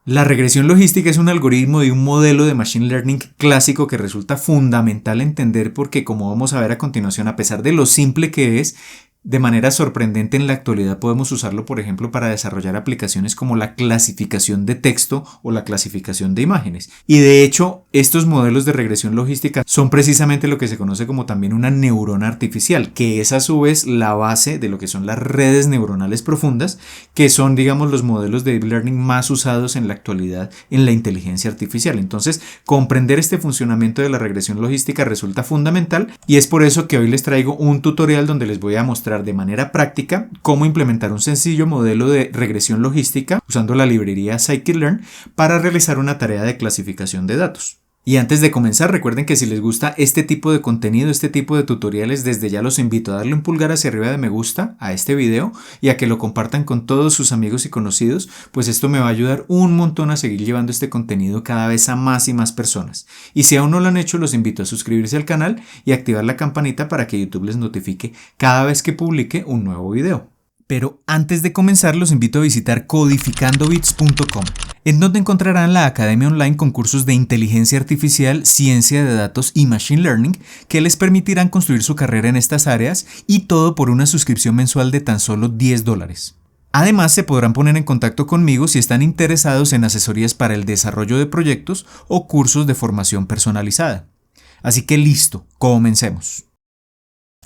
La regresión logística es un algoritmo de un modelo de Machine Learning clásico que resulta fundamental entender porque, como vamos a ver a continuación, a pesar de lo simple que es, de manera sorprendente en la actualidad podemos usarlo, por ejemplo, para desarrollar aplicaciones como la clasificación de texto o la clasificación de imágenes. Y de hecho, estos modelos de regresión logística son precisamente lo que se conoce como también una neurona artificial, que es a su vez la base de lo que son las redes neuronales profundas, que son, digamos, los modelos de deep learning más usados en la actualidad en la inteligencia artificial. Entonces, comprender este funcionamiento de la regresión logística resulta fundamental y es por eso que hoy les traigo un tutorial donde les voy a mostrar de manera práctica cómo implementar un sencillo modelo de regresión logística usando la librería scikit-learn para realizar una tarea de clasificación de datos. Y antes de comenzar, recuerden que si les gusta este tipo de contenido, este tipo de tutoriales, desde ya los invito a darle un pulgar hacia arriba de me gusta a este video y a que lo compartan con todos sus amigos y conocidos, pues esto me va a ayudar un montón a seguir llevando este contenido cada vez a más y más personas. Y si aún no lo han hecho, los invito a suscribirse al canal y activar la campanita para que YouTube les notifique cada vez que publique un nuevo video. Pero antes de comenzar, los invito a visitar codificandobits.com, en donde encontrarán la academia online con cursos de inteligencia artificial, ciencia de datos y machine learning que les permitirán construir su carrera en estas áreas y todo por una suscripción mensual de tan solo $10. Además, se podrán poner en contacto conmigo si están interesados en asesorías para el desarrollo de proyectos o cursos de formación personalizada. Así que listo, comencemos.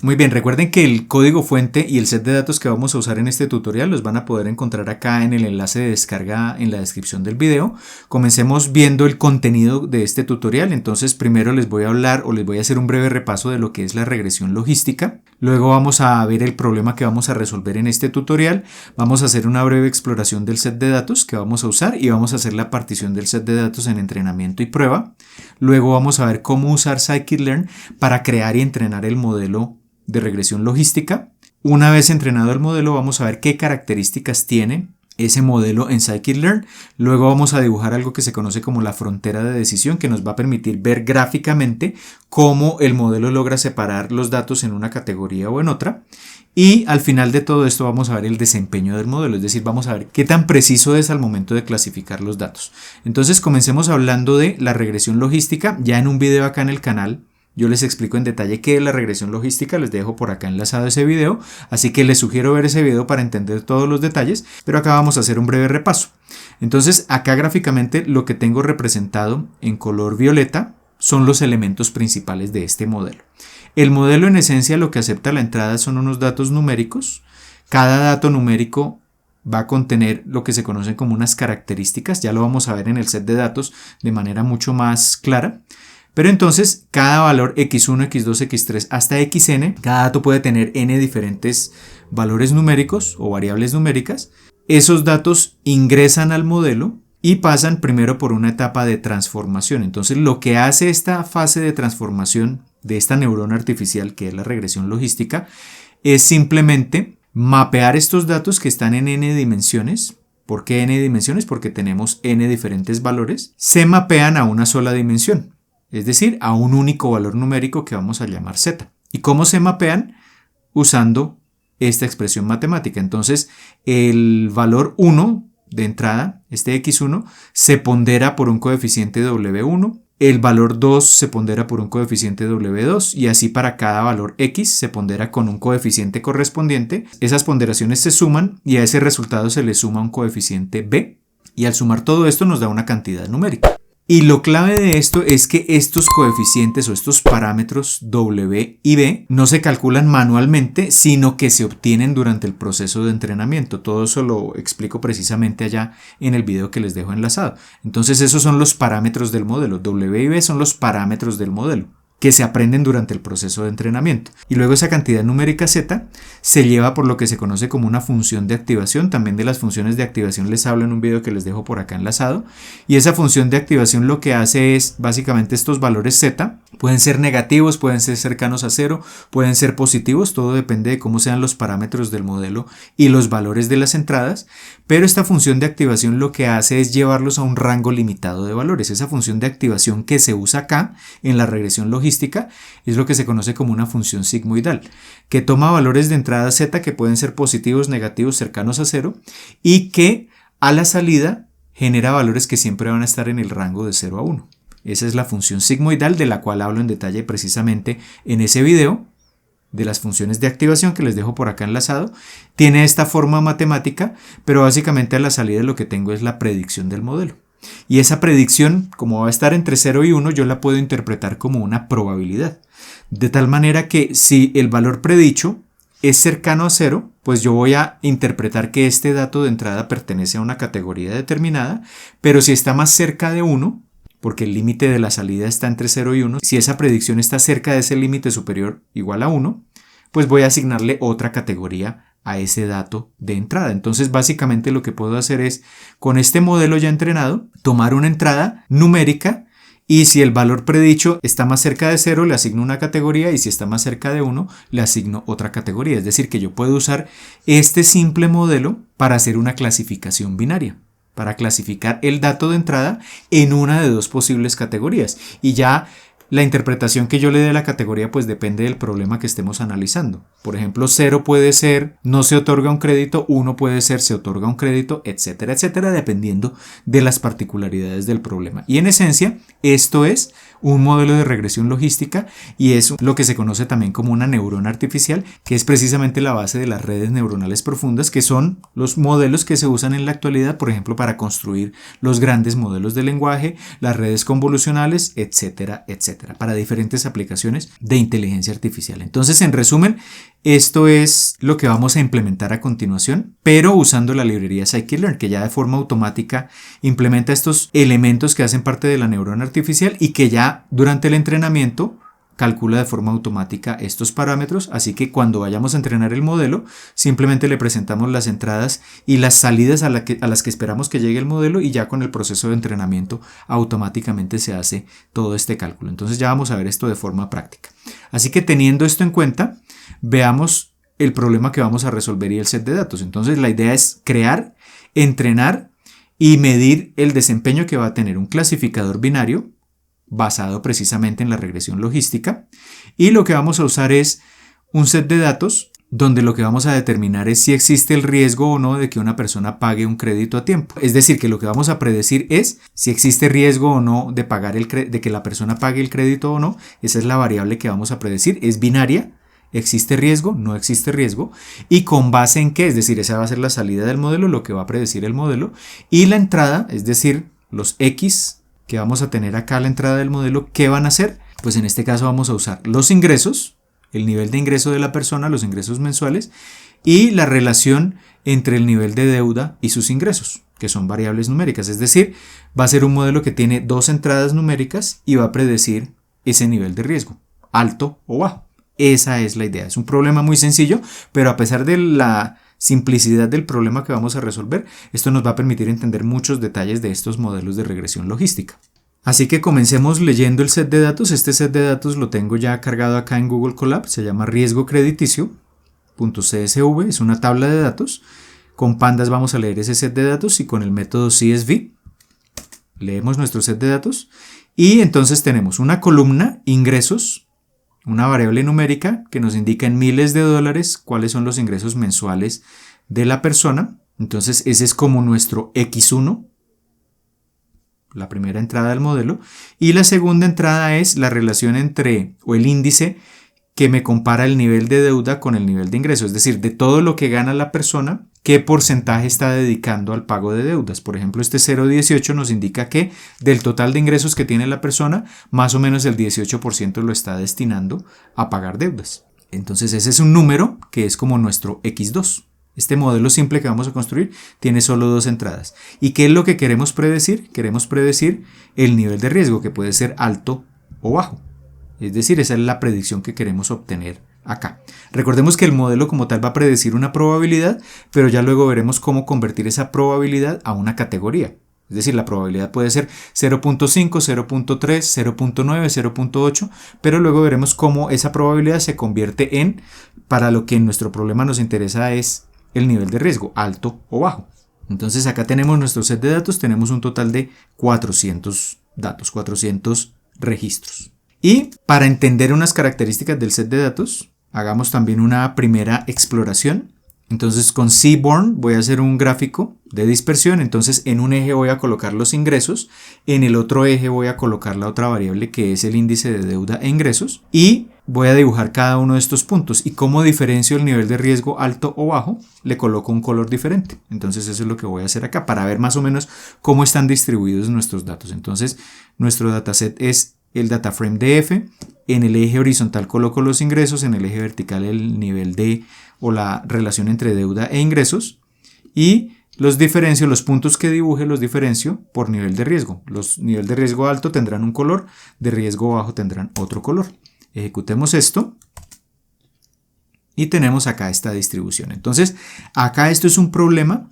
Muy bien, recuerden que el código fuente y el set de datos que vamos a usar en este tutorial los van a poder encontrar acá en el enlace de descarga en la descripción del video. Comencemos viendo el contenido de este tutorial. Entonces, primero les voy a hablar o les voy a hacer un breve repaso de lo que es la regresión logística. Luego vamos a ver el problema que vamos a resolver en este tutorial. Vamos a hacer una breve exploración del set de datos que vamos a usar y vamos a hacer la partición del set de datos en entrenamiento y prueba. Luego vamos a ver cómo usar scikit-learn para crear y entrenar el modelo de regresión logística. Una vez entrenado el modelo, vamos a ver qué características tiene ese modelo en scikit-learn. Luego vamos a dibujar algo que se conoce como la frontera de decisión, que nos va a permitir ver gráficamente cómo el modelo logra separar los datos en una categoría o en otra. Y al final de todo esto vamos a ver el desempeño del modelo, es decir, vamos a ver qué tan preciso es al momento de clasificar los datos. Entonces comencemos hablando de la regresión logística. Ya en un video acá en el canal yo les explico en detalle qué es la regresión logística, les dejo por acá enlazado ese video, así que les sugiero ver ese video para entender todos los detalles, pero acá vamos a hacer un breve repaso. Entonces, acá gráficamente lo que tengo representado en color violeta son los elementos principales de este modelo. El modelo en esencia lo que acepta la entrada son unos datos numéricos. Cada dato numérico va a contener lo que se conocen como unas características, ya lo vamos a ver en el set de datos de manera mucho más clara. Pero entonces, cada valor x1, x2, x3 hasta xn, cada dato puede tener n diferentes valores numéricos o variables numéricas. Esos datos ingresan al modelo y pasan primero por una etapa de transformación. Entonces, lo que hace esta fase de transformación de esta neurona artificial, que es la regresión logística, es simplemente mapear estos datos que están en n dimensiones. ¿Por qué n dimensiones? Porque tenemos n diferentes valores. Se mapean a una sola dimensión, es decir, a un único valor numérico que vamos a llamar z. ¿Y cómo se mapean? Usando esta expresión matemática. Entonces, el valor 1 de entrada, este x1, se pondera por un coeficiente w1, el valor 2 se pondera por un coeficiente w2 y así para cada valor x se pondera con un coeficiente correspondiente. Esas ponderaciones se suman y a ese resultado se le suma un coeficiente b y al sumar todo esto nos da una cantidad numérica. Y lo clave de esto es que estos coeficientes o estos parámetros W y B no se calculan manualmente, sino que se obtienen durante el proceso de entrenamiento. Todo eso lo explico precisamente allá en el video que les dejo enlazado. Entonces esos son los parámetros del modelo. W y B son los parámetros del modelo que se aprenden durante el proceso de entrenamiento. Y luego esa cantidad numérica z se lleva por lo que se conoce como una función de activación. También de las funciones de activación les hablo en un video que les dejo por acá enlazado. Y esa función de activación lo que hace es básicamente estos valores z pueden ser negativos, pueden ser cercanos a cero, pueden ser positivos, todo depende de cómo sean los parámetros del modelo y los valores de las entradas, pero esta función de activación lo que hace es llevarlos a un rango limitado de valores. Esa función de activación que se usa acá en la regresión logística es lo que se conoce como una función sigmoidal, que toma valores de entrada z que pueden ser positivos, negativos, cercanos a cero y que a la salida genera valores que siempre van a estar en el rango de 0 a 1. Esa es la función sigmoidal, de la cual hablo en detalle precisamente en ese video de las funciones de activación que les dejo por acá enlazado. Tiene esta forma matemática, pero básicamente a la salida lo que tengo es la predicción del modelo. Y esa predicción, como va a estar entre 0 y 1, yo la puedo interpretar como una probabilidad. De tal manera que si el valor predicho es cercano a 0, pues yo voy a interpretar que este dato de entrada pertenece a una categoría determinada, pero si está más cerca de 1, porque el límite de la salida está entre 0 y 1, si esa predicción está cerca de ese límite superior igual a 1, pues voy a asignarle otra categoría a ese dato de entrada. Entonces básicamente lo que puedo hacer es, con este modelo ya entrenado, tomar una entrada numérica y si el valor predicho está más cerca de 0 le asigno una categoría y si está más cerca de 1 le asigno otra categoría. Es decir, que yo puedo usar este simple modelo para hacer una clasificación binaria, para clasificar el dato de entrada en una de dos posibles categorías. Y ya la interpretación que yo le dé a la categoría pues depende del problema que estemos analizando. Por ejemplo, 0 puede ser no se otorga un crédito, 1 puede ser se otorga un crédito, etcétera, etcétera, dependiendo de las particularidades del problema. Y en esencia, esto es un modelo de regresión logística y es lo que se conoce también como una neurona artificial, que es precisamente la base de las redes neuronales profundas, que son los modelos que se usan en la actualidad, por ejemplo, para construir los grandes modelos de lenguaje, las redes convolucionales, etcétera, etcétera, para diferentes aplicaciones de inteligencia artificial. Entonces, en resumen, esto es lo que vamos a implementar a continuación, pero usando la librería Scikit-Learn, que ya de forma automática implementa estos elementos que hacen parte de la neurona artificial y que ya durante el entrenamiento calcula de forma automática estos parámetros, así que cuando vayamos a entrenar el modelo, simplemente le presentamos las entradas y las salidas a las que esperamos que llegue el modelo y ya con el proceso de entrenamiento automáticamente se hace todo este cálculo. Entonces ya vamos a ver esto de forma práctica. Así que teniendo esto en cuenta, veamos el problema que vamos a resolver y el set de datos. Entonces la idea es crear, entrenar y medir el desempeño que va a tener un clasificador binario basado precisamente en la regresión logística, y lo que vamos a usar es un set de datos donde lo que vamos a determinar es si existe el riesgo o no de que una persona pague un crédito a tiempo. Es decir, que lo que vamos a predecir es si existe riesgo o no de de que la persona pague el crédito o no. Esa es la variable que vamos a predecir, es binaria. ¿Existe riesgo? ¿No existe riesgo? ¿Y con base en qué? Es decir, esa va a ser la salida del modelo, lo que va a predecir el modelo, y la entrada, es decir, los X que vamos a tener acá a la entrada del modelo, ¿qué van a hacer? Pues en este caso vamos a usar los ingresos, el nivel de ingreso de la persona, los ingresos mensuales, y la relación entre el nivel de deuda y sus ingresos, que son variables numéricas. Es decir, va a ser un modelo que tiene dos entradas numéricas y va a predecir ese nivel de riesgo, alto o bajo. Esa es la idea. Es un problema muy sencillo, pero a pesar de la simplicidad del problema que vamos a resolver, esto nos va a permitir entender muchos detalles de estos modelos de regresión logística. Así que comencemos leyendo el set de datos. Este set de datos lo tengo ya cargado acá en Google Colab, se llama riesgo crediticio.csv, es una tabla de datos. Con pandas vamos a leer ese set de datos y con el método CSV leemos nuestro set de datos y entonces tenemos una columna ingresos, una variable numérica que nos indica en miles de dólares cuáles son los ingresos mensuales de la persona. Entonces ese es como nuestro X1, la primera entrada del modelo. Y la segunda entrada es la relación entre, o el índice que me compara el nivel de deuda con el nivel de ingreso. Es decir, de todo lo que gana la persona, qué porcentaje está dedicando al pago de deudas. Por ejemplo, este 0,18 nos indica que del total de ingresos que tiene la persona, más o menos el 18% lo está destinando a pagar deudas. Entonces ese es un número que es como nuestro X2. Este modelo simple que vamos a construir tiene solo dos entradas. ¿Y qué es lo que queremos predecir? Queremos predecir el nivel de riesgo, que puede ser alto o bajo. Es decir, esa es la predicción que queremos obtener acá. Recordemos que el modelo como tal va a predecir una probabilidad, pero ya luego veremos cómo convertir esa probabilidad a una categoría. Es decir, la probabilidad puede ser 0.5, 0.3, 0.9, 0.8, pero luego veremos cómo esa probabilidad se convierte en, para lo que en nuestro problema nos interesa es el nivel de riesgo, alto o bajo. Entonces acá tenemos nuestro set de datos, tenemos un total de 400 datos, 400 registros. Y para entender unas características del set de datos, hagamos también una primera exploración. Entonces con Seaborn voy a hacer un gráfico de dispersión. Entonces en un eje voy a colocar los ingresos, en el otro eje voy a colocar la otra variable que es el índice de deuda e ingresos y voy a dibujar cada uno de estos puntos. ¿Y cómo diferencio el nivel de riesgo alto o bajo? Le coloco un color diferente. Entonces eso es lo que voy a hacer acá para ver más o menos cómo están distribuidos nuestros datos. Entonces nuestro dataset es el dataframe DF. En el eje horizontal coloco los ingresos, en el eje vertical el nivel de o la relación entre deuda e ingresos y los diferencio, los puntos que dibuje los diferencio por nivel de riesgo. Los nivel de riesgo alto tendrán un color, de riesgo bajo tendrán otro color. Ejecutemos esto y tenemos acá esta distribución. Entonces, acá esto es un problema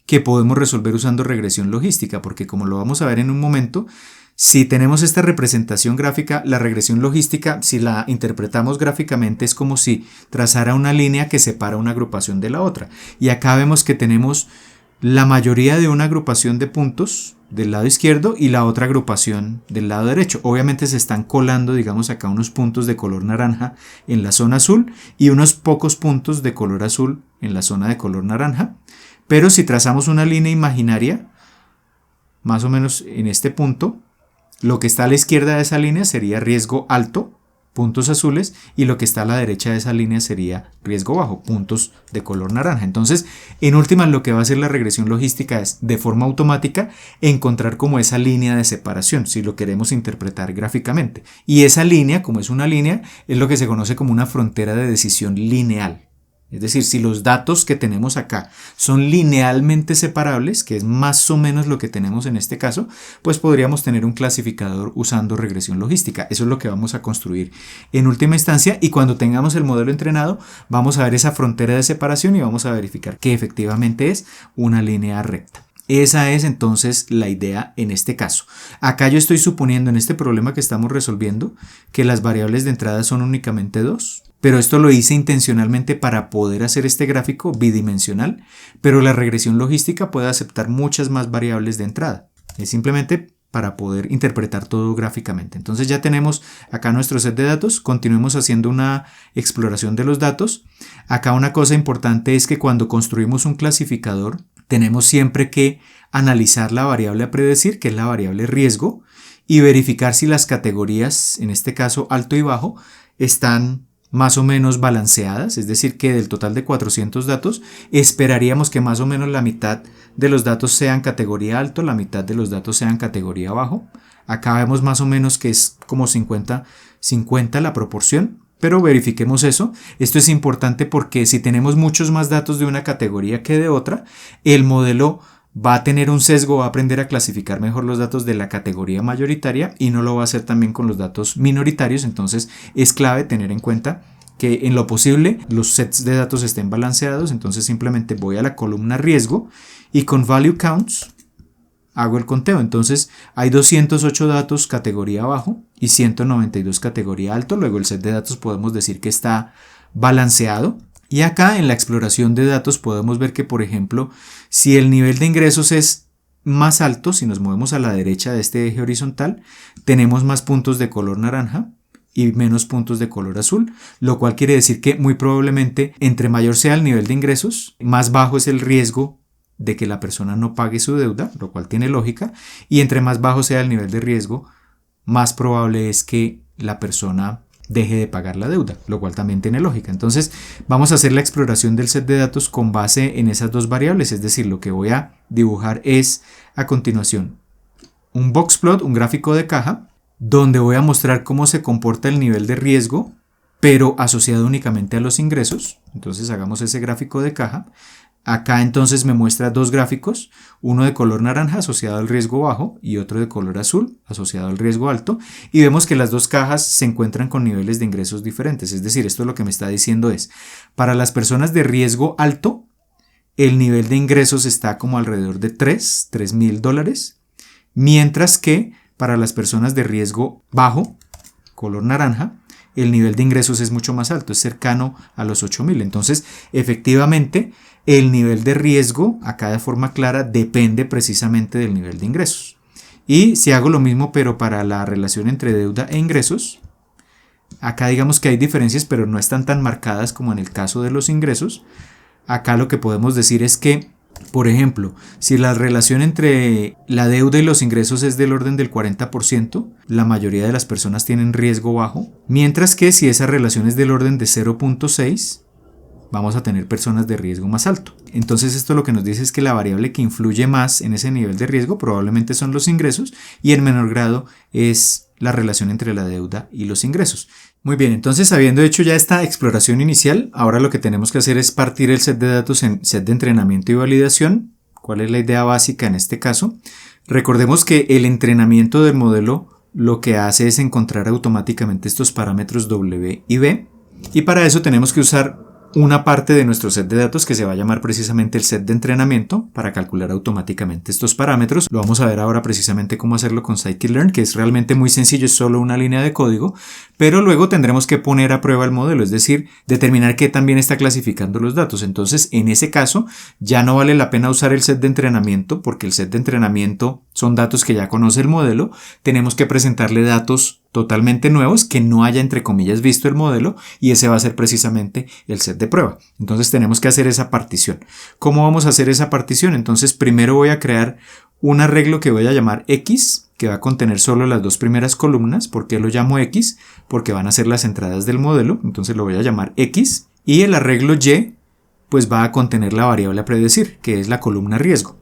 que podemos resolver usando regresión logística, porque como lo vamos a ver en un momento, si tenemos esta representación gráfica, la regresión logística, si la interpretamos gráficamente, es como si trazara una línea que separa una agrupación de la otra. Y acá vemos que tenemos la mayoría de una agrupación de puntos del lado izquierdo y la otra agrupación del lado derecho. Obviamente se están colando, digamos, acá unos puntos de color naranja en la zona azul y unos pocos puntos de color azul en la zona de color naranja. Pero si trazamos una línea imaginaria, más o menos en este punto, lo que está a la izquierda de esa línea sería riesgo alto, puntos azules, y lo que está a la derecha de esa línea sería riesgo bajo, puntos de color naranja. Entonces, en últimas, lo que va a hacer la regresión logística es, de forma automática, encontrar como esa línea de separación, si lo queremos interpretar gráficamente. Y esa línea, como es una línea, es lo que se conoce como una frontera de decisión lineal. Es decir, si los datos que tenemos acá son linealmente separables, que es más o menos lo que tenemos en este caso, pues podríamos tener un clasificador usando regresión logística. Eso es lo que vamos a construir en última instancia, y cuando tengamos el modelo entrenado vamos a ver esa frontera de separación y vamos a verificar que efectivamente es una línea recta. Esa es entonces la idea en este caso. Acá yo estoy suponiendo en este problema que estamos resolviendo que las variables de entrada son únicamente 2. Pero esto lo hice intencionalmente para poder hacer este gráfico bidimensional, pero la regresión logística puede aceptar muchas más variables de entrada. Es simplemente para poder interpretar todo gráficamente. Entonces ya tenemos acá nuestro set de datos, continuemos haciendo una exploración de los datos. Acá una cosa importante es que cuando construimos un clasificador, tenemos siempre que analizar la variable a predecir, que es la variable riesgo, y verificar si las categorías, en este caso alto y bajo, están más o menos balanceadas, es decir, que del total de 400 datos, esperaríamos que más o menos la mitad de los datos sean categoría alto, la mitad de los datos sean categoría bajo. Acá vemos más o menos que es como 50-50 la proporción, pero verifiquemos eso. Esto es importante porque si tenemos muchos más datos de una categoría que de otra, el modelo va a tener un sesgo, va a aprender a clasificar mejor los datos de la categoría mayoritaria y no lo va a hacer también con los datos minoritarios. Entonces es clave tener en cuenta que en lo posible los sets de datos estén balanceados. Entonces simplemente voy a la columna riesgo y con value counts hago el conteo. Entonces hay 208 datos categoría bajo y 192 categoría alto. Luego el set de datos podemos decir que está balanceado. Y acá en la exploración de datos podemos ver que, por ejemplo, si el nivel de ingresos es más alto, si nos movemos a la derecha de este eje horizontal, tenemos más puntos de color naranja y menos puntos de color azul, lo cual quiere decir que muy probablemente entre mayor sea el nivel de ingresos, más bajo es el riesgo de que la persona no pague su deuda, lo cual tiene lógica, y entre más bajo sea el nivel de riesgo, más probable es que la persona deje de pagar la deuda, lo cual también tiene lógica. Entonces vamos a hacer la exploración del set de datos con base en esas dos variables, es decir, lo que voy a dibujar es a continuación un box plot, un gráfico de caja, donde voy a mostrar cómo se comporta el nivel de riesgo, pero asociado únicamente a los ingresos. Entonces hagamos ese gráfico de caja. Acá entonces me muestra dos gráficos, uno de color naranja asociado al riesgo bajo y otro de color azul asociado al riesgo alto, y vemos que las dos cajas se encuentran con niveles de ingresos diferentes. Es decir, esto lo que me está diciendo es, para las personas de riesgo alto, el nivel de ingresos está como alrededor de $3,000, mientras que para las personas de riesgo bajo, color naranja, el nivel de ingresos es mucho más alto, es cercano a los 8,000. Entonces, efectivamente, el nivel de riesgo, acá de forma clara, depende precisamente del nivel de ingresos. Y si hago lo mismo, pero para la relación entre deuda e ingresos, acá digamos que hay diferencias, pero no están tan marcadas como en el caso de los ingresos. Acá lo que podemos decir es que Por ejemplo, si la relación entre la deuda y los ingresos es del orden del 40%, la mayoría de las personas tienen riesgo bajo, mientras que si esa relación es del orden de 0.6, vamos a tener personas de riesgo más alto. Entonces esto lo que nos dice es que la variable que influye más en ese nivel de riesgo probablemente son los ingresos y en menor grado es la relación entre la deuda y los ingresos. Muy bien, entonces habiendo hecho ya esta exploración inicial, ahora lo que tenemos que hacer es partir el set de datos en set de entrenamiento y validación. ¿Cuál es la idea básica en este caso? Recordemos que el entrenamiento del modelo lo que hace es encontrar automáticamente estos parámetros W y B, y para eso tenemos que usar una parte de nuestro set de datos que se va a llamar precisamente el set de entrenamiento para calcular automáticamente estos parámetros. Lo vamos a ver ahora precisamente cómo hacerlo con scikit-learn, que es realmente muy sencillo, es solo una línea de código, pero luego tendremos que poner a prueba el modelo, es decir, determinar qué también está clasificando los datos. Entonces, en ese caso, ya no vale la pena usar el set de entrenamiento, porque el set de entrenamiento son datos que ya conoce el modelo. Tenemos que presentarle datos totalmente nuevos que no haya entre comillas visto el modelo, y ese va a ser precisamente el set de prueba. Entonces tenemos que hacer esa partición. ¿Cómo vamos a hacer esa partición? Entonces primero voy a crear un arreglo que voy a llamar X, que va a contener solo las dos primeras columnas. ¿Por qué lo llamo X? Porque van a ser las entradas del modelo, entonces lo voy a llamar X, y el arreglo Y pues va a contener la variable a predecir, que es la columna riesgo.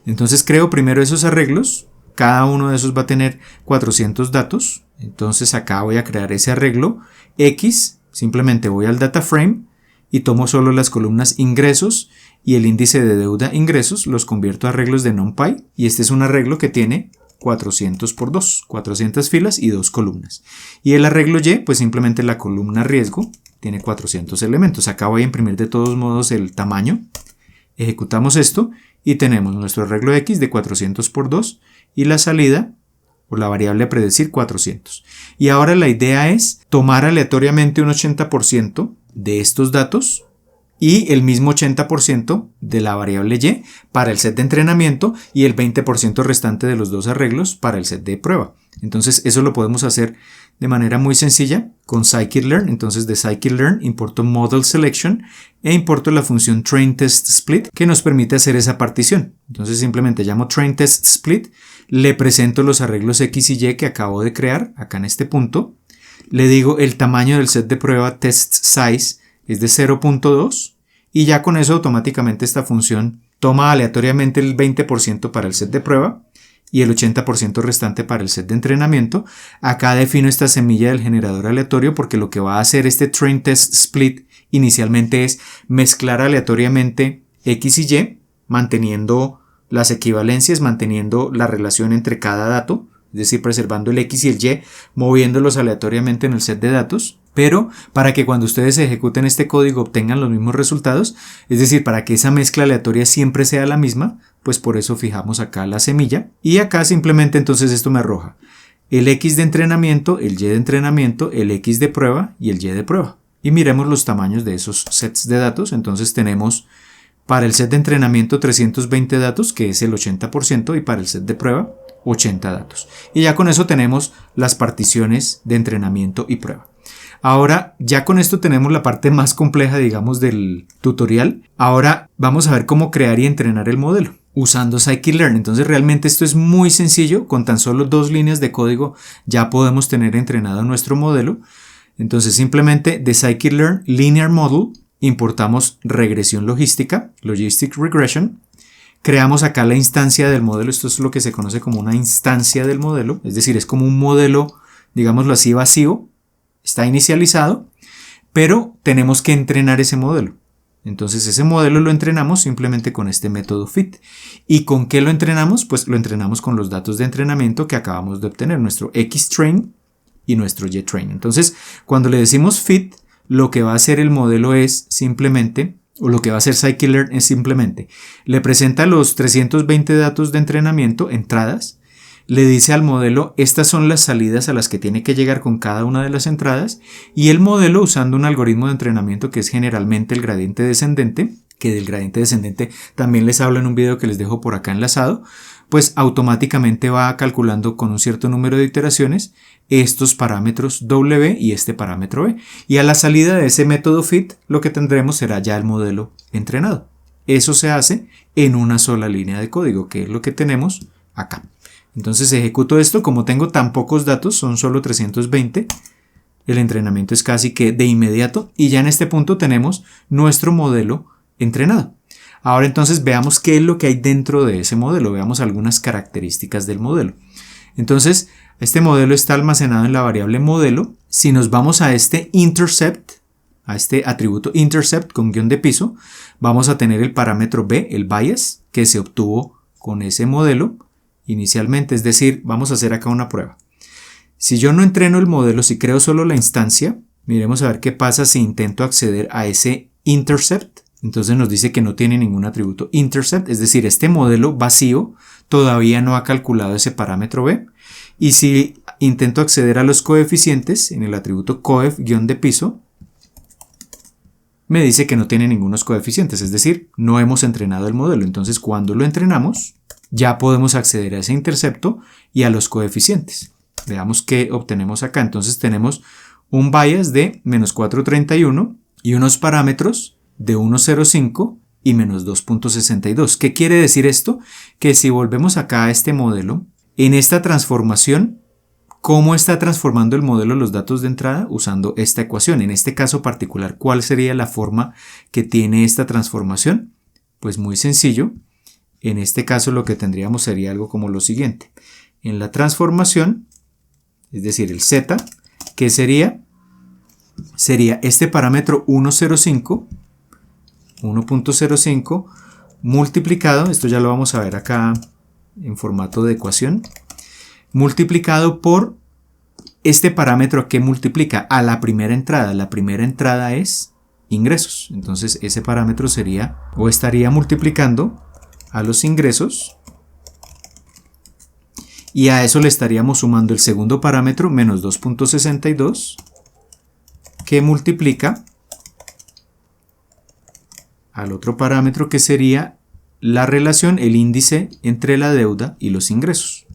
Entonces creo primero esos arreglos. Cada uno de esos va a tener 400 datos. Entonces acá voy a crear ese arreglo X, simplemente voy al data frame y tomo solo las columnas ingresos y el índice de deuda ingresos, los convierto a arreglos de NumPy, y este es un arreglo que tiene 400 por 2, 400 filas y 2 columnas. Y el arreglo Y, pues simplemente la columna riesgo tiene 400 elementos. Acá voy a imprimir de todos modos el tamaño. Ejecutamos esto y tenemos nuestro arreglo X de 400 por 2 y la salida o la variable a predecir 400. Y ahora la idea es tomar aleatoriamente un 80% de estos datos y el mismo 80% de la variable Y para el set de entrenamiento y el 20% restante de los dos arreglos para el set de prueba. Entonces eso lo podemos hacer de manera muy sencilla con scikit-learn. Entonces de scikit-learn importo model selection e importo la función trainTestSplit que nos permite hacer esa partición. Entonces simplemente llamo trainTestSplit, le presento los arreglos X y Y que acabo de crear acá en este punto, le digo el tamaño del set de prueba test size es de 0.2 y ya con eso automáticamente esta función toma aleatoriamente el 20% para el set de prueba y el 80% restante para el set de entrenamiento. Acá defino esta semilla del generador aleatorio porque lo que va a hacer este trainTestSplit inicialmente es mezclar aleatoriamente X y Y, manteniendo las equivalencias, manteniendo la relación entre cada dato, es decir, preservando el X y el Y, moviéndolos aleatoriamente en el set de datos. Pero para que cuando ustedes ejecuten este código obtengan los mismos resultados, es decir, para que esa mezcla aleatoria siempre sea la misma, pues por eso fijamos acá la semilla. Y acá simplemente entonces esto me arroja el X de entrenamiento, el Y de entrenamiento, el X de prueba y el Y de prueba. Y miremos los tamaños de esos sets de datos. Entonces tenemos para el set de entrenamiento 320 datos, que es el 80%, y para el set de prueba 80 datos. Y ya con eso tenemos las particiones de entrenamiento y prueba. Ahora, ya con esto tenemos la parte más compleja, digamos, del tutorial. Ahora vamos a ver cómo crear y entrenar el modelo usando scikit-learn. Entonces realmente esto es muy sencillo, con tan solo 2 líneas de código ya podemos tener entrenado nuestro modelo. Entonces simplemente de scikit-learn linear model importamos regresión logística, logistic regression. Creamos acá la instancia del modelo. Esto es lo que se conoce como una instancia del modelo, es decir, es como un modelo, digámoslo así, vacío. Está inicializado, pero tenemos que entrenar ese modelo. Entonces ese modelo lo entrenamos simplemente con este método fit. ¿Y con qué lo entrenamos? Pues lo entrenamos con los datos de entrenamiento que acabamos de obtener, nuestro XTrain y nuestro YTrain. Entonces cuando le decimos fit, lo que va a hacer el modelo es simplemente, o lo que va a hacer scikit-learn es simplemente, le presenta los 320 datos de entrenamiento, entradas, le dice al modelo estas son las salidas a las que tiene que llegar con cada una de las entradas, y el modelo, usando un algoritmo de entrenamiento que es generalmente el gradiente descendente, que del gradiente descendente también les hablo en un video que les dejo por acá enlazado, pues automáticamente va calculando con un cierto número de iteraciones estos parámetros W y este parámetro E, y a la salida de ese método fit lo que tendremos será ya el modelo entrenado. eso se hace en una sola línea de código, que es lo que tenemos acá. Entonces ejecuto esto, como tengo tan pocos datos, son solo 320, el entrenamiento es casi que de inmediato y ya en este punto tenemos nuestro modelo entrenado. Ahora entonces veamos qué es lo que hay dentro de ese modelo, veamos algunas características del modelo. Entonces este modelo está almacenado en la variable modelo. Si nos vamos a este intercept, a este atributo intercept con guión de piso, vamos a tener el parámetro b, el bias, que se obtuvo con ese modelo inicialmente. Es decir, vamos a hacer acá una prueba. Si yo no entreno el modelo, si creo solo la instancia, miremos a ver qué pasa si intento acceder a ese intercept. Entonces nos dice que no tiene ningún atributo intercept, es decir, este modelo vacío todavía no ha calculado ese parámetro b. Y si intento acceder a los coeficientes en el atributo coef guión de piso, me dice que no tiene ningunos coeficientes, es decir, no hemos entrenado el modelo. Entonces cuando lo entrenamos, ya podemos acceder a ese intercepto y a los coeficientes. Veamos qué obtenemos acá. Entonces tenemos un bias de menos 431 y unos parámetros de 1.05 y menos 2.62. ¿Qué quiere decir esto? Que si volvemos acá a este modelo, en esta transformación, ¿cómo está transformando el modelo los datos de entrada? Usando esta ecuación. En este caso particular, ¿cuál sería la forma que tiene esta transformación? Pues muy sencillo. En este caso lo que tendríamos sería algo como lo siguiente. En la transformación, es decir, el z, ¿qué sería? Sería este parámetro 1.05 multiplicado, esto ya lo vamos a ver acá en formato de ecuación, multiplicado por este parámetro que multiplica a la primera entrada. La primera entrada es ingresos. Entonces ese parámetro sería o estaría multiplicando a los ingresos y a eso le estaríamos sumando el segundo parámetro menos 2.62 que multiplica al otro parámetro que sería la relación, el índice entre la deuda y los ingresos.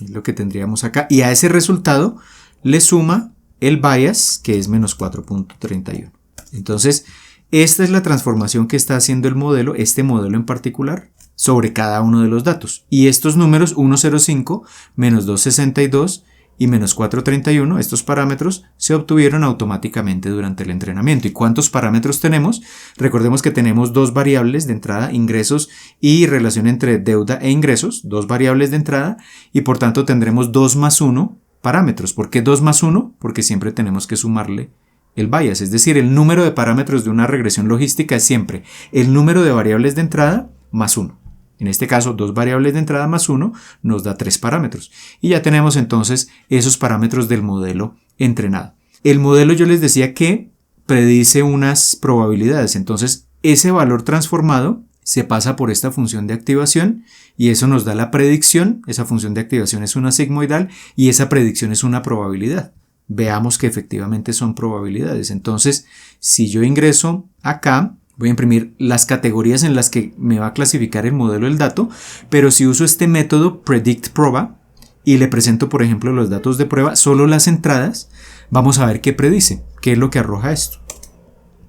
Es lo que tendríamos acá. Y a ese resultado le suma el bias, que es menos 4.31. Entonces, esta es la transformación que está haciendo el modelo, este modelo en particular, sobre cada uno de los datos. Y estos números, 1.05, menos 2.62 y menos 4.31, estos parámetros se obtuvieron automáticamente durante el entrenamiento. ¿Y cuántos parámetros tenemos? Recordemos que tenemos dos variables de entrada, ingresos y relación entre deuda e ingresos, dos variables de entrada, y por tanto tendremos 2 más 1 parámetros. ¿Por qué 2 más 1? Porque siempre tenemos que sumarle el bias, es decir, el número de parámetros de una regresión logística es siempre el número de variables de entrada más 1. En este caso, 2 variables de entrada más 1 nos da 3 parámetros. Y ya tenemos entonces esos parámetros del modelo entrenado. El modelo, yo les decía que predice unas probabilidades. Entonces, ese valor transformado se pasa por esta función de activación y eso nos da la predicción. Esa función de activación es una sigmoidal y esa predicción es una probabilidad. Veamos que efectivamente son probabilidades. Entonces, si yo ingreso acá, voy a imprimir las categorías en las que me va a clasificar el modelo del dato, pero si uso este método predictProba y le presento, por ejemplo, los datos de prueba, solo las entradas, vamos a ver qué predice, qué es lo que arroja esto.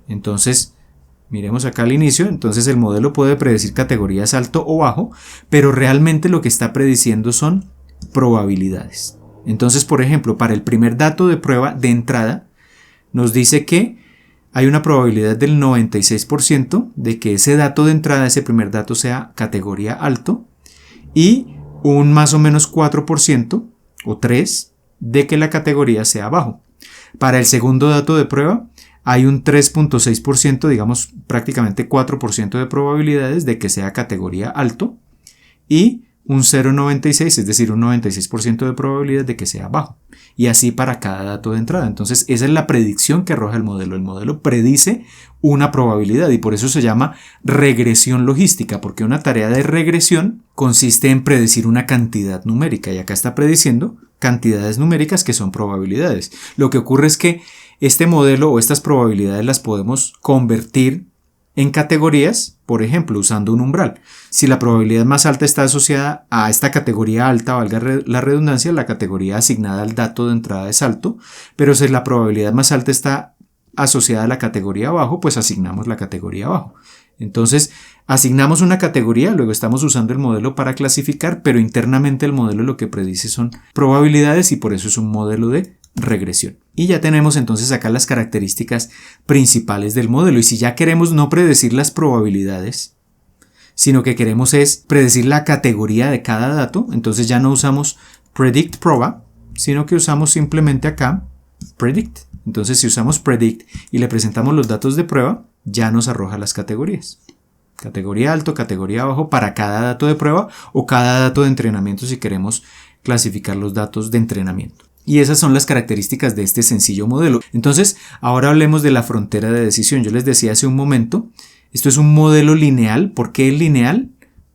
Entonces, miremos acá al inicio, entonces el modelo puede predecir categorías alto o bajo, pero realmente lo que está prediciendo son probabilidades. Entonces, por ejemplo, para el primer dato de prueba de entrada, nos dice que hay una probabilidad del 96% de que ese dato de entrada, ese primer dato, sea categoría alto y un más o menos 4% o 3% de que la categoría sea bajo. Para el segundo dato de prueba hay un 3.6%, digamos prácticamente 4% de probabilidades de que sea categoría alto y un 0.96, es decir, un 96% de probabilidad de que sea bajo. Y así para cada dato de entrada. Entonces, esa es la predicción que arroja el modelo. El modelo predice una probabilidad y por eso se llama regresión logística, porque una tarea de regresión consiste en predecir una cantidad numérica y acá está prediciendo cantidades numéricas que son probabilidades. Lo que ocurre es que este modelo o estas probabilidades las podemos convertir en categorías, por ejemplo, usando un umbral. Si la probabilidad más alta está asociada a esta categoría alta, valga la redundancia, la categoría asignada al dato de entrada es alto, pero si la probabilidad más alta está asociada a la categoría abajo, pues asignamos la categoría abajo. Entonces, Asignamos una categoría, luego estamos usando el modelo para clasificar, pero internamente el modelo lo que predice son probabilidades y por eso es un modelo de regresión. Y ya tenemos entonces acá las características principales del modelo. Y si ya queremos no predecir las probabilidades, sino que queremos es predecir la categoría de cada dato, entonces ya no usamos predict proba, sino que usamos simplemente acá predict. Entonces si usamos predict y le presentamos los datos de prueba, ya nos arroja las categorías. Categoría alto, categoría bajo para cada dato de prueba o cada dato de entrenamiento si queremos clasificar los datos de entrenamiento. Y esas son las características de este sencillo modelo. Entonces, ahora hablemos de la frontera de decisión. Yo les decía hace un momento, esto es un modelo lineal. ¿Por qué es lineal?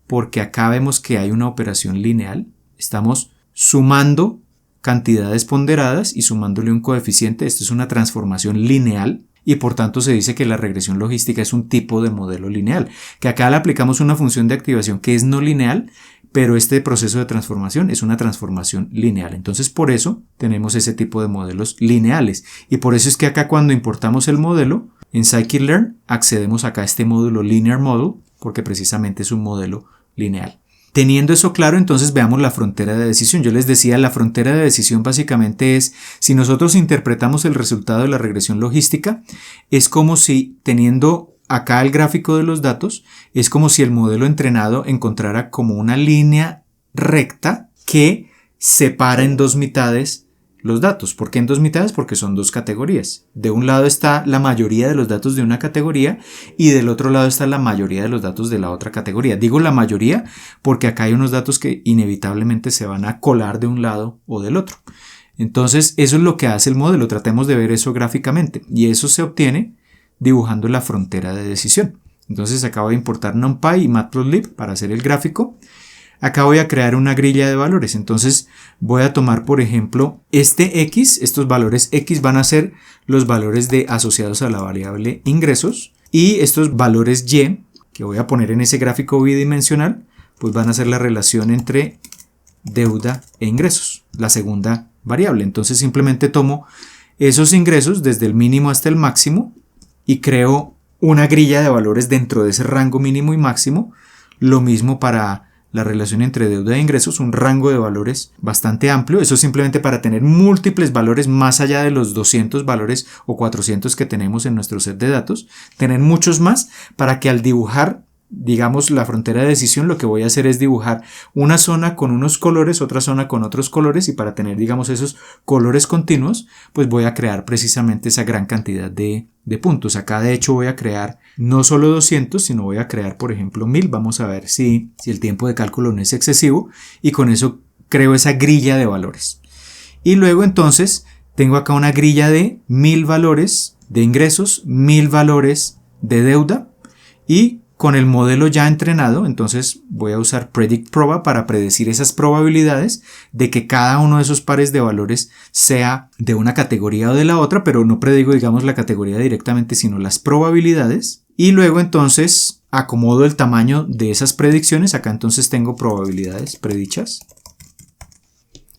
Porque acá vemos que hay una operación lineal. Estamos sumando cantidades ponderadas y sumándole un coeficiente. Esto es una transformación lineal. Y por tanto se dice que la regresión logística es un tipo de modelo lineal, que acá le aplicamos una función de activación que es no lineal, pero este proceso de transformación es una transformación lineal. Entonces por eso tenemos ese tipo de modelos lineales y por eso es que acá cuando importamos el modelo en scikit-learn accedemos acá a este módulo linear model porque precisamente es un modelo lineal. Teniendo eso claro, entonces veamos la frontera de decisión. Yo les decía, la frontera de decisión básicamente es, si nosotros interpretamos el resultado de la regresión logística, es como si teniendo acá el gráfico de los datos, es como si el modelo entrenado encontrara como una línea recta que separa en dos mitades los datos. ¿Por qué en dos mitades? Porque son dos categorías. De un lado está la mayoría de los datos de una categoría y del otro lado está la mayoría de los datos de la otra categoría. Digo la mayoría porque acá hay unos datos que inevitablemente se van a colar de un lado o del otro. Entonces eso es lo que hace el modelo. Tratemos de ver eso gráficamente y eso se obtiene dibujando la frontera de decisión. Entonces acá voy a importar NumPy y Matplotlib para hacer el gráfico. Acá voy a crear una grilla de valores, entonces voy a tomar por ejemplo este X, estos valores X van a ser los valores asociados a la variable ingresos y estos valores Y que voy a poner en ese gráfico bidimensional pues van a ser la relación entre deuda e ingresos, la segunda variable. Entonces simplemente tomo esos ingresos desde el mínimo hasta el máximo y creo una grilla de valores dentro de ese rango mínimo y máximo, lo mismo para la relación entre deuda e ingresos, un rango de valores bastante amplio. Eso simplemente para tener múltiples valores más allá de los 200 valores o 400 que tenemos en nuestro set de datos. Tener muchos más para que al dibujar, digamos, la frontera de decisión, lo que voy a hacer es dibujar una zona con unos colores, otra zona con otros colores y para tener, digamos, esos colores continuos, pues voy a crear precisamente esa gran cantidad de puntos. Acá de hecho voy a crear no solo 200, sino voy a crear por ejemplo 1000. Vamos a ver si el tiempo de cálculo no es excesivo y con eso creo esa grilla de valores. Y luego entonces tengo acá una grilla de 1000 valores de ingresos, 1000 valores de deuda y con el modelo ya entrenado, entonces voy a usar predict proba para predecir esas probabilidades de que cada uno de esos pares de valores sea de una categoría o de la otra, pero no predigo, digamos, la categoría directamente, sino las probabilidades. Y luego entonces acomodo el tamaño de esas predicciones. Acá entonces tengo probabilidades predichas.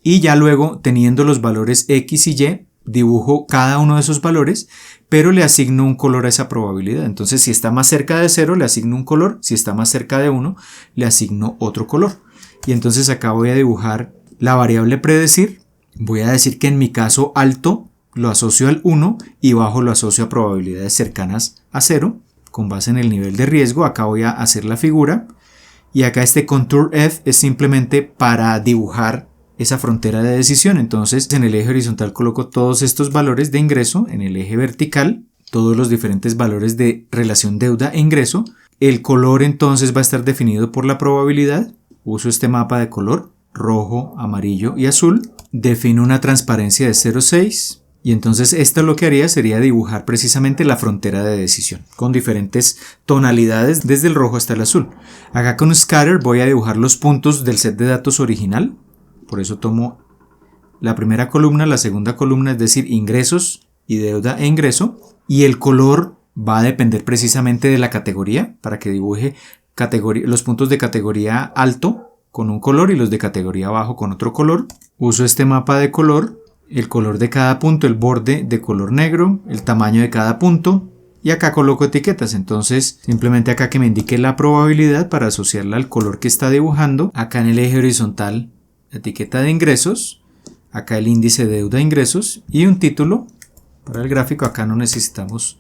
Y ya luego, teniendo los valores X y Y, dibujo cada uno de esos valores, pero le asigno un color a esa probabilidad. Entonces, si está más cerca de 0, le asigno un color. Si está más cerca de 1, le asigno otro color. Y entonces acá voy a dibujar la variable predecir. Voy a decir que en mi caso alto lo asocio al 1 y bajo lo asocio a probabilidades cercanas a 0. Con base en el nivel de riesgo, acá voy a hacer la figura. Y acá este contour F es simplemente para dibujar esa frontera de decisión. Entonces en el eje horizontal coloco todos estos valores de ingreso, en el eje vertical todos los diferentes valores de relación deuda e ingreso. El color entonces va a estar definido por la probabilidad. Uso este mapa de color rojo, amarillo y azul. Defino una transparencia de 0,6 y entonces esto lo que haría sería dibujar precisamente la frontera de decisión con diferentes tonalidades desde el rojo hasta el azul. Acá con scatter voy a dibujar los puntos del set de datos original. Por eso tomo la primera columna, la segunda columna, es decir, ingresos y deuda e ingreso. Y el color va a depender precisamente de la categoría, para que dibuje los puntos de categoría alto con un color y los de categoría bajo con otro color. Uso este mapa de color, el color de cada punto, el borde de color negro, el tamaño de cada punto, y acá coloco etiquetas. Entonces simplemente acá que me indique la probabilidad para asociarla al color que está dibujando. Acá en el eje horizontal la etiqueta de ingresos, acá el índice de deuda de ingresos y un título para el gráfico. Acá no necesitamos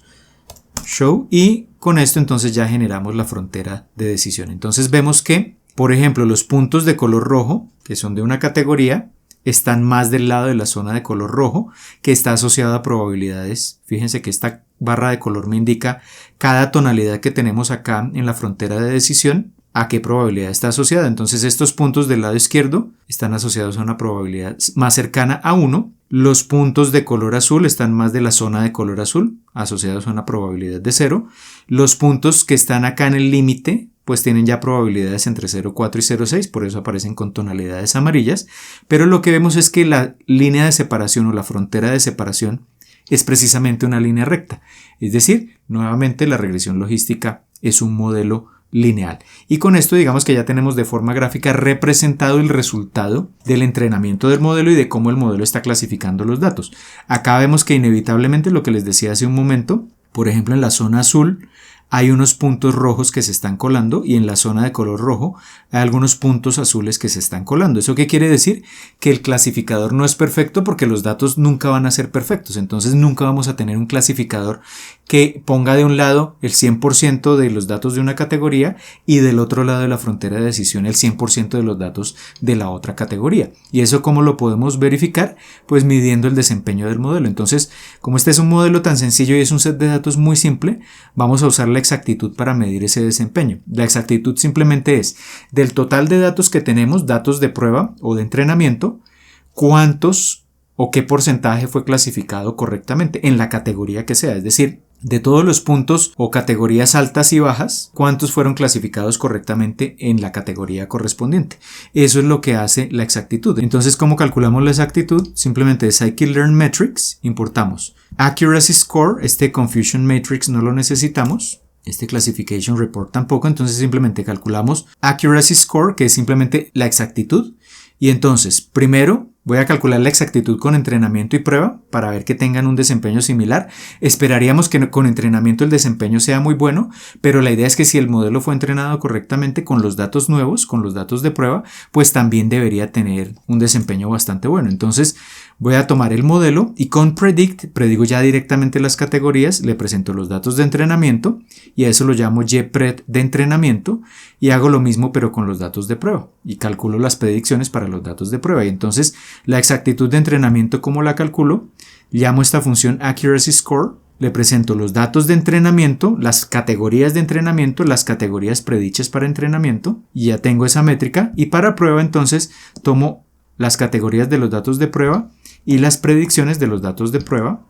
show y con esto entonces ya generamos la frontera de decisión. Entonces vemos que, por ejemplo, los puntos de color rojo, que son de una categoría, están más del lado de la zona de color rojo, que está asociada a probabilidades. Fíjense que esta barra de color me indica cada tonalidad que tenemos acá en la frontera de decisión, a qué probabilidad está asociada. Entonces estos puntos del lado izquierdo están asociados a una probabilidad más cercana a 1. Los puntos de color azul están más de la zona de color azul, asociados a una probabilidad de 0. Los puntos que están acá en el límite pues tienen ya probabilidades entre 0,4 y 0,6, por eso aparecen con tonalidades amarillas, pero lo que vemos es que la línea de separación o la frontera de separación es precisamente una línea recta, es decir, nuevamente la regresión logística es un modelo lineal. Y con esto digamos que ya tenemos de forma gráfica representado el resultado del entrenamiento del modelo y de cómo el modelo está clasificando los datos. Acá vemos que inevitablemente lo que les decía hace un momento, por ejemplo en la zona azul, hay unos puntos rojos que se están colando y en la zona de color rojo hay algunos puntos azules que se están colando. ¿Eso qué quiere decir? Que el clasificador no es perfecto porque los datos nunca van a ser perfectos. Entonces nunca vamos a tener un clasificador que ponga de un lado el 100% de los datos de una categoría y del otro lado de la frontera de decisión el 100% de los datos de la otra categoría. ¿Y eso cómo lo podemos verificar? Pues midiendo el desempeño del modelo. Entonces, como este es un modelo tan sencillo y es un set de datos muy simple, vamos a usar la exactitud para medir ese desempeño. La exactitud simplemente es del total de datos que tenemos, datos de prueba o de entrenamiento, cuántos o qué porcentaje fue clasificado correctamente en la categoría que sea, es decir, de todos los puntos o categorías altas y bajas, cuántos fueron clasificados correctamente en la categoría correspondiente. Eso es lo que hace la exactitud. Entonces, ¿cómo calculamos la exactitud? Simplemente de Scikit-learn Metrics importamos Accuracy Score, este Confusion Matrix no lo necesitamos, este Classification Report tampoco, entonces simplemente calculamos Accuracy Score, que es simplemente la exactitud, y entonces primero voy a calcular la exactitud con entrenamiento y prueba para ver que tengan un desempeño similar. Esperaríamos que con entrenamiento el desempeño sea muy bueno, pero la idea es que si el modelo fue entrenado correctamente con los datos nuevos, con los datos de prueba, pues también debería tener un desempeño bastante bueno. Entonces voy a tomar el modelo y con predict, predigo ya directamente las categorías, le presento los datos de entrenamiento y a eso lo llamo YPRED de entrenamiento y hago lo mismo pero con los datos de prueba y calculo las predicciones para los datos de prueba. Y entonces la exactitud de entrenamiento, ¿cómo la calculo? Llamo esta función Accuracy Score, le presento los datos de entrenamiento, las categorías de entrenamiento, las categorías predichas para entrenamiento y ya tengo esa métrica. Y para prueba entonces tomo las categorías de los datos de prueba y las predicciones de los datos de prueba.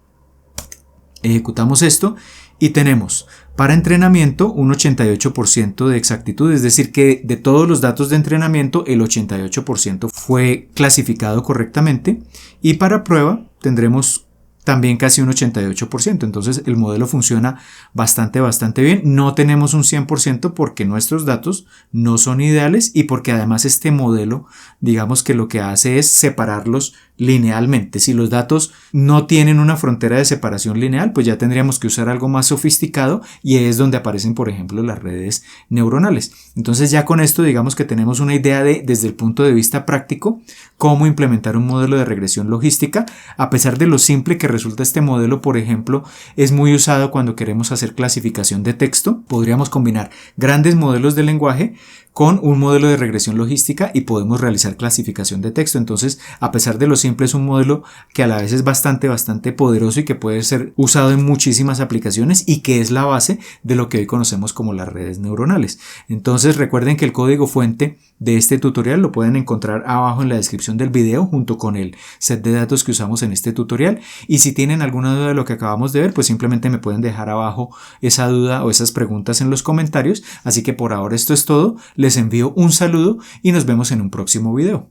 Ejecutamos esto y tenemos para entrenamiento un 88% de exactitud, es decir que de todos los datos de entrenamiento el 88% fue clasificado correctamente y para prueba tendremos también casi un 88%, entonces el modelo funciona bastante bien. No tenemos un 100% porque nuestros datos no son ideales y porque además este modelo, digamos que lo que hace es separarlos linealmente. Si los datos no tienen una frontera de separación lineal, pues ya tendríamos que usar algo más sofisticado y es donde aparecen, por ejemplo, las redes neuronales. Entonces ya con esto digamos que tenemos una idea de, desde el punto de vista práctico, cómo implementar un modelo de regresión logística, a pesar de lo simple que resulta este modelo. Por ejemplo, es muy usado cuando queremos hacer clasificación de texto. Podríamos combinar grandes modelos de lenguaje con un modelo de regresión logística y podemos realizar clasificación de texto. Entonces, a pesar de lo simple, es un modelo que a la vez es bastante poderoso y que puede ser usado en muchísimas aplicaciones y que es la base de lo que hoy conocemos como las redes neuronales. Entonces, recuerden que el código fuente de este tutorial lo pueden encontrar abajo en la descripción del video junto con el set de datos que usamos en este tutorial. Y si tienen alguna duda de lo que acabamos de ver, pues simplemente me pueden dejar abajo esa duda o esas preguntas en los comentarios. Así que por ahora esto es todo. Les envío un saludo y nos vemos en un próximo video.